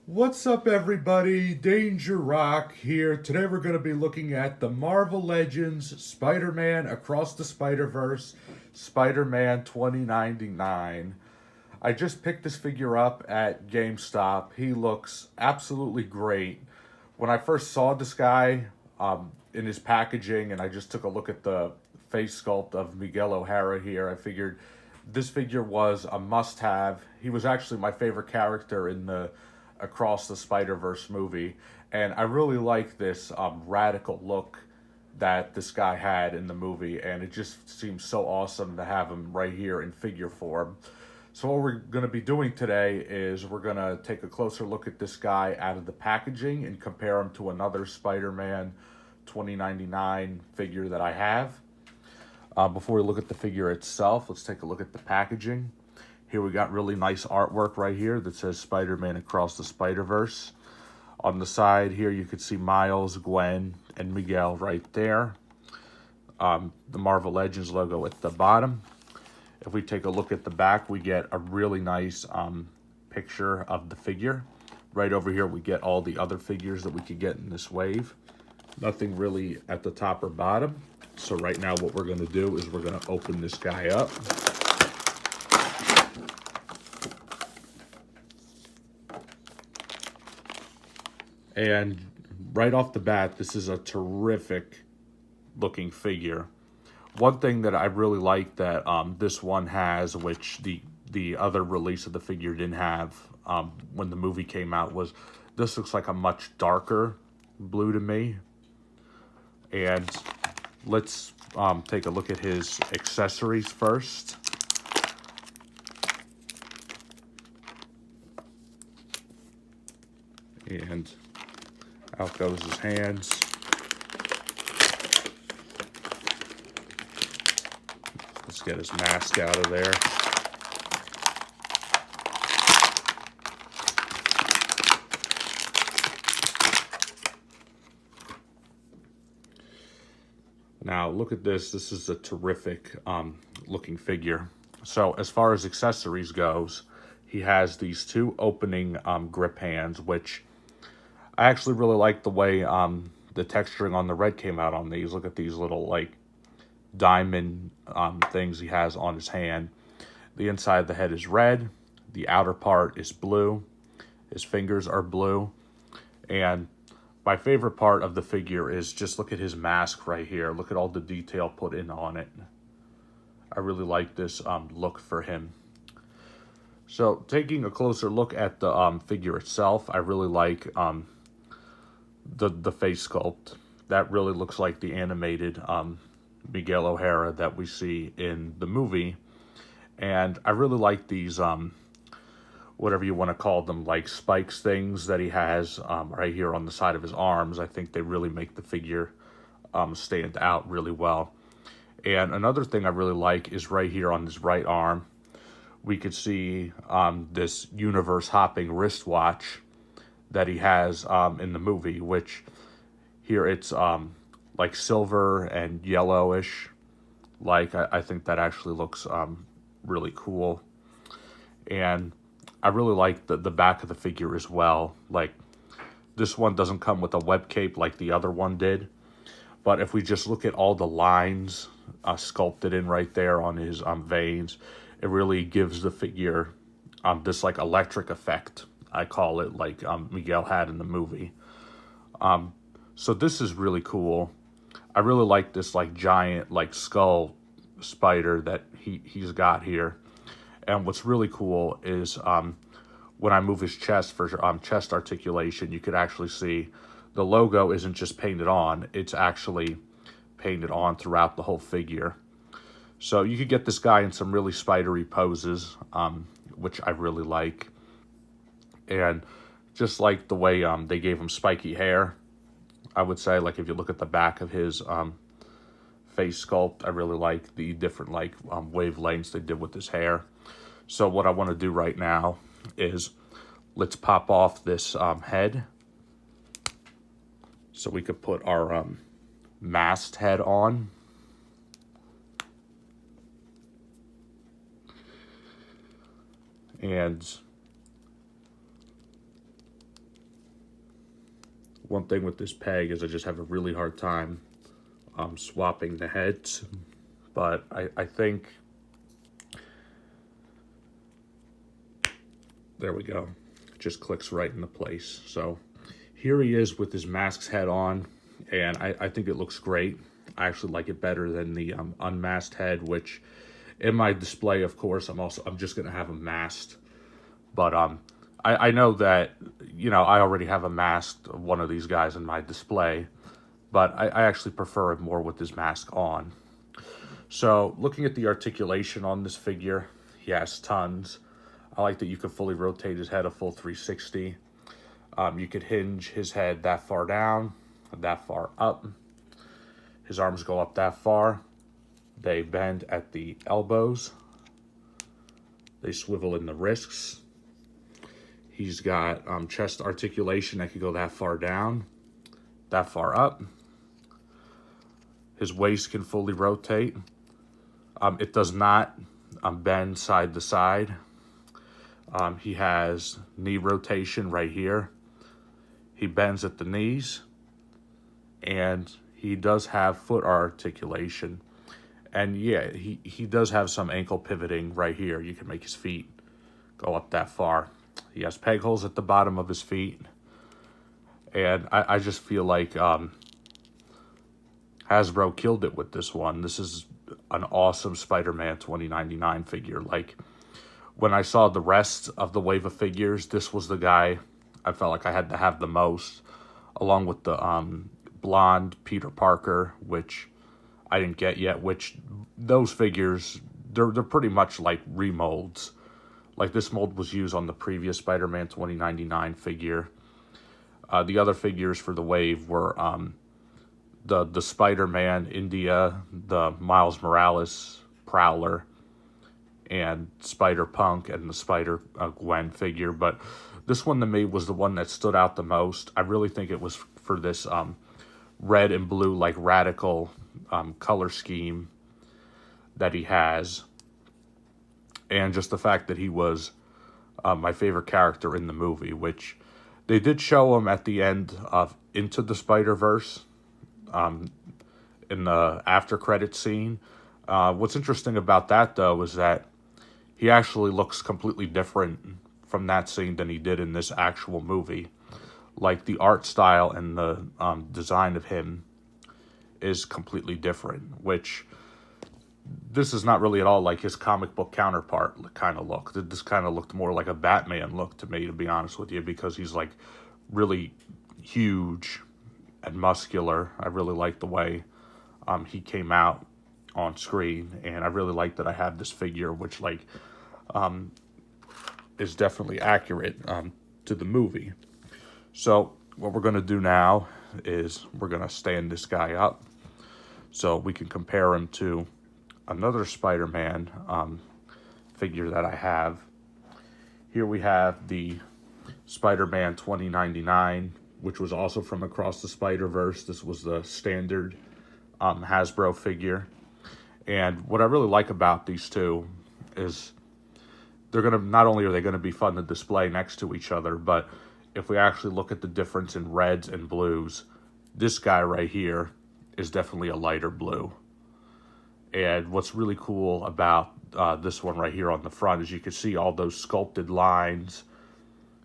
What's up, everybody? Danger Rock here. Today we're going to be looking at the Marvel Legends Spider Man Across the Spider Verse Spider Man 2099. I just picked this figure up at GameStop. He looks absolutely great. When I first saw this guy in his packaging and I just took a look at the face sculpt of Miguel O'Hara here, I figured this figure was a must have. He was actually my favorite character in the Across the Spider-Verse movie, and I really like this radical look that this guy had in the movie, and it just seems so awesome to have him right here in figure form. So what we're going to be doing today is we're going to take a closer look at this guy out of the packaging and compare him to another Spider-Man 2099 figure that I have. Before we look at the figure itself, let's take a look at the packaging. Here we got really nice artwork right here that says Spider-Man Across the Spider-Verse. On the side here, you could see Miles, Gwen, and Miguel right there. The Marvel Legends logo at the bottom. If we take a look at the back, we get a really nice picture of the figure. Right over here, we get all the other figures that we could get in this wave. Nothing really at the top or bottom. So right now what we're going to do is we're going to open this guy up. And right off the bat, this is a terrific looking figure. One thing that I really like that this one has, which the other release of the figure didn't have when the movie came out, was this looks like a much darker blue to me. And let's take a look at his accessories first. And out goes his hands. Let's get his mask out of there. Now look at this. This is a terrific looking figure. So as far as accessories goes, he has these two opening grip hands, which I actually really like the way the texturing on the red came out on these. Look at these little like diamond things he has on his hand. The inside of the head is red. The outer part is blue. His fingers are blue. And my favorite part of the figure is just look at his mask right here. Look at all the detail put in on it. I really like this look for him. So taking a closer look at the figure itself, I really like the face sculpt. That really looks like the animated Miguel O'Hara that we see in the movie. And I really like these whatever you want to call them, like spikes things that he has right here on the side of his arms. I think they really make the figure stand out really well. And another thing I really like is right here on his right arm, we could see this universe hopping wristwatch that he has in the movie, which here it's like silver and yellowish. Like I think that actually looks really cool. And I really like the back of the figure as well. Like this one doesn't come with a web cape like the other one did. But if we just look at all the lines sculpted in right there on his veins, it really gives the figure this like electric effect, I call it, like Miguel had in the movie. So this is really cool. I really like this like giant like skull spider that he's got here. And what's really cool is when I move his chest for chest articulation, you could actually see the logo isn't just painted on, it's actually painted on throughout the whole figure. So you could get this guy in some really spidery poses, which I really like. And just like the way they gave him spiky hair, I would say, like if you look at the back of his face sculpt, I really like the different like wavelengths they did with his hair. So what I want to do right now is let's pop off this head so we could put our masked head on. And One thing with this peg is I just have a really hard time swapping the heads, but I think, there we go, it just clicks right into place. So here he is with his mask's head on, and I think it looks great. I actually like it better than the unmasked head, which in my display, of course, I'm just gonna have him masked. But I know that, I already have a masked one of these guys in my display, but I actually prefer it more with his mask on. So looking at the articulation on this figure, he has tons. I like that you can fully rotate his head a full 360. You could hinge his head that far down, that far up. His arms go up that far. They bend at the elbows. They swivel in the wrists. He's got chest articulation that could go that far down, that far up. His waist can fully rotate. It does not bend side to side. He has knee rotation right here. He bends at the knees. And he does have foot articulation. And yeah, he does have some ankle pivoting right here. You can make his feet go up that far. He has peg holes at the bottom of his feet. And I just feel like Hasbro killed it with this one. This is an awesome Spider-Man 2099 figure. Like, when I saw the rest of the wave of figures, this was the guy I felt like I had to have the most, along with the blonde Peter Parker, which I didn't get yet, which those figures, they're pretty much like remolds. Like, this mold was used on the previous Spider-Man 2099 figure. The other figures for the wave were the Spider-Man India, the Miles Morales Prowler, and Spider-Punk, and the Spider-Gwen figure. But this one to me was the one that stood out the most. I really think it was for this red and blue, like, radical color scheme that he has. And just the fact that he was my favorite character in the movie, which they did show him at the end of Into the Spider-Verse in the after credit scene. What's interesting about that, though, is that he actually looks completely different from that scene than he did in this actual movie. Like, the art style and the design of him is completely different, which this is not really at all like his comic book counterpart kind of look. This kind of looked more like a Batman look to me, to be honest with you, because he's like really huge and muscular. I really like the way he came out on screen, and I really like that I have this figure, which like is definitely accurate to the movie. So what we're going to do now is we're going to stand this guy up so we can compare him to another Spider-Man figure that I have. Here we have the Spider-Man 2099, which was also from Across the Spider-Verse. This was the standard Hasbro figure. And what I really like about these two is they're going to, not only are they going to be fun to display next to each other, but if we actually look at the difference in reds and blues, this guy right here is definitely a lighter blue. And what's really cool about this one right here on the front is you can see all those sculpted lines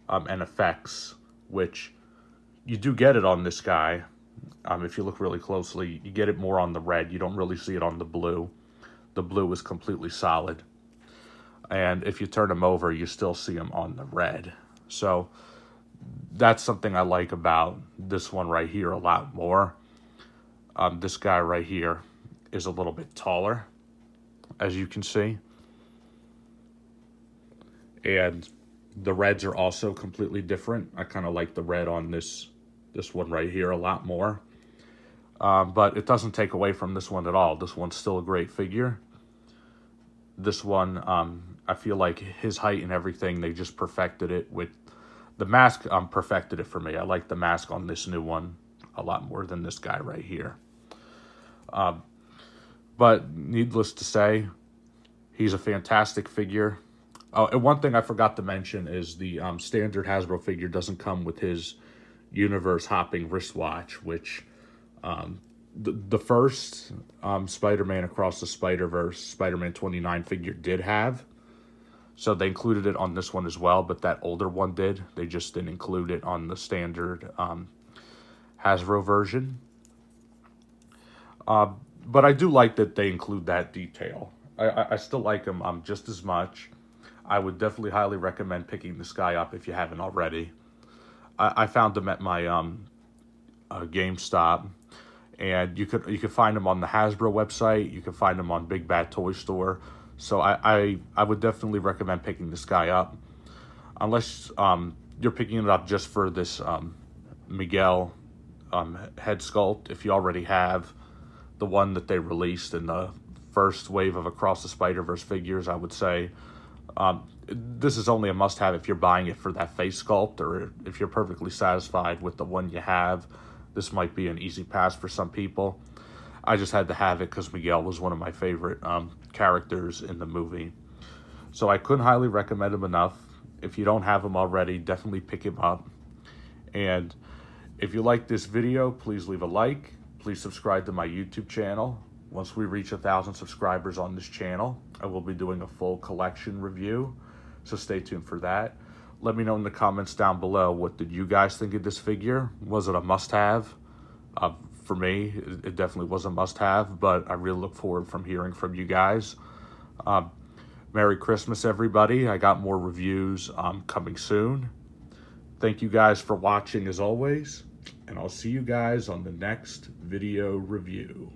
and effects, which you do get it on this guy. If you look really closely, you get it more on the red. You don't really see it on the blue. The blue is completely solid. And if you turn him over, you still see him on the red. So that's something I like about this one right here a lot more. This guy right here is a little bit taller, as you can see. And the reds are also completely different. I kind of like the red on this one right here a lot more. But it doesn't take away from this one at all. This one's still a great figure. This one, I feel like his height and everything, they just perfected it with the mask. Perfected it for me. I like the mask on this new one a lot more than this guy right here. But needless to say, he's a fantastic figure. Oh, and one thing I forgot to mention is the standard Hasbro figure doesn't come with his universe hopping wristwatch, which the first Spider-Man Across the Spider-Verse, Spider-Man 29 figure did have. So they included it on this one as well, but that older one did. They just didn't include it on the standard Hasbro version. But I do like that they include that detail. I still like them just as much. I would definitely highly recommend picking this guy up if you haven't already. I found them at my GameStop, and you could find them on the Hasbro website. You can find them on Big Bad Toy Store. So I would definitely recommend picking this guy up, unless you're picking it up just for this Miguel head sculpt. If you already have the one that they released in the first wave of Across the Spider-Verse figures, I would say this is only a must-have if you're buying it for that face sculpt, or if you're perfectly satisfied with the one you have. This might be an easy pass for some people. I just had to have it because Miguel was one of my favorite characters in the movie. So I couldn't highly recommend him enough. If you don't have him already, definitely pick him up. And if you like this video, please leave a like. Please subscribe to my YouTube channel. Once we reach 1,000 subscribers on this channel, I will be doing a full collection review. So stay tuned for that. Let me know in the comments down below, what did you guys think of this figure? Was it a must-have? For me, it definitely was a must-have, but I really look forward from hearing from you guys. Merry Christmas, everybody. I got more reviews coming soon. Thank you guys for watching as always, and I'll see you guys on the next video review.